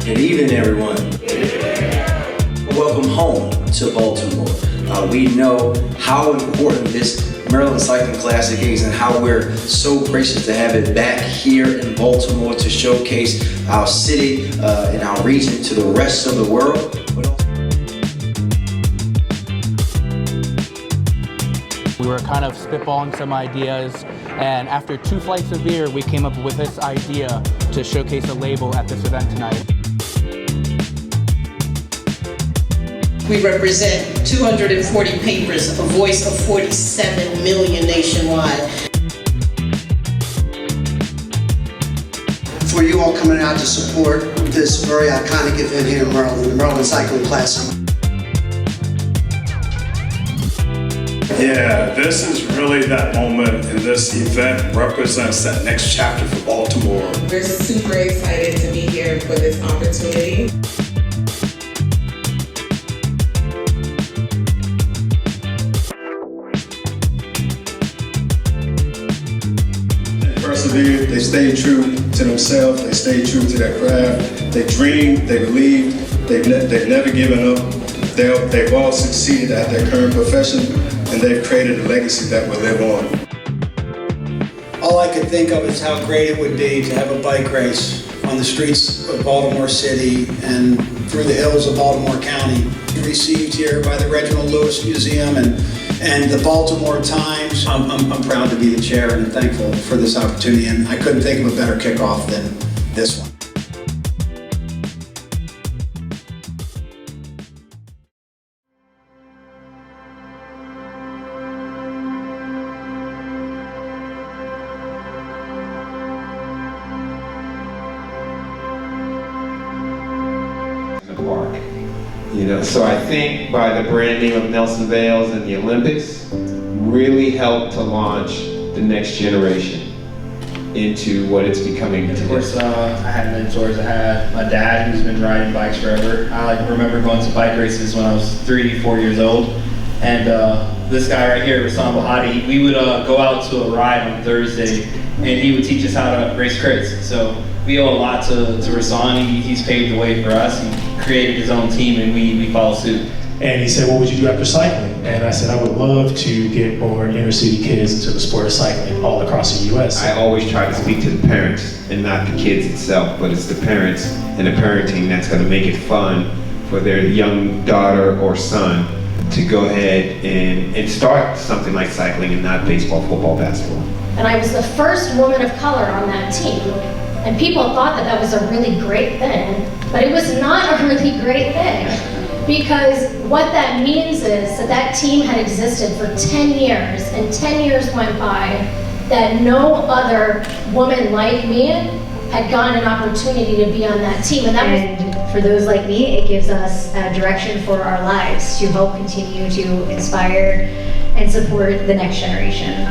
Good evening, everyone. Welcome home to Baltimore. We know how important this Maryland Cycling Classic is and how we're so gracious to have it back here in Baltimore to showcase our city and our region to the rest of the world. We were kind of spitballing some ideas, and after 2 flights of beer, we came up with this idea to showcase a label at this event tonight. We represent 240 papers, a voice of 47 million nationwide. For you all coming out to support this very iconic event here in Maryland, the Maryland Cycling Classic. Yeah, this is really that moment, and this event represents that next chapter for Baltimore. We're super excited to be here for this opportunity. They persevered, they stayed true to themselves, they stayed true to their craft, they dreamed, they believed, they've never given up. They've all succeeded at their current profession, and they've created a legacy that will live on. All I could think of is how great it would be to have a bike race on the streets of Baltimore City and through the hills of Baltimore County. Received here by the Reginald Lewis Museum and the Baltimore Times. I'm proud to be the chair and thankful for this opportunity, and I couldn't think of a better kickoff than this one. Park. So I think by the branding of Nelson Vales and the Olympics really helped to launch the next generation into what it's becoming today. Of course, I had mentors. I had my dad who's been riding bikes forever. I remember going to bike races when I was 3-4 years old, and this guy right here, Rasan Bahati, we would go out to a ride on Thursday, and he would teach us how to race crits. So we owe a lot to Rasan. He's paved the way for us. He created his own team, and we follow suit. And he said, what would you do after cycling? And I said, I would love to get more inner city kids into the sport of cycling all across the U.S. I always try to speak to the parents and not the kids itself, but it's the parents and the parenting that's going to make it fun for their young daughter or son to go ahead and start something like cycling and not baseball, football, basketball. And I was the first woman of color on that team. And people thought that that was a really great thing, but it was not a really great thing. Because what that means is that that team had existed for 10 years, and 10 years went by that no other woman like me had gotten an opportunity to be on that team. And for those like me, it gives us a direction for our lives to help continue to inspire and support the next generation.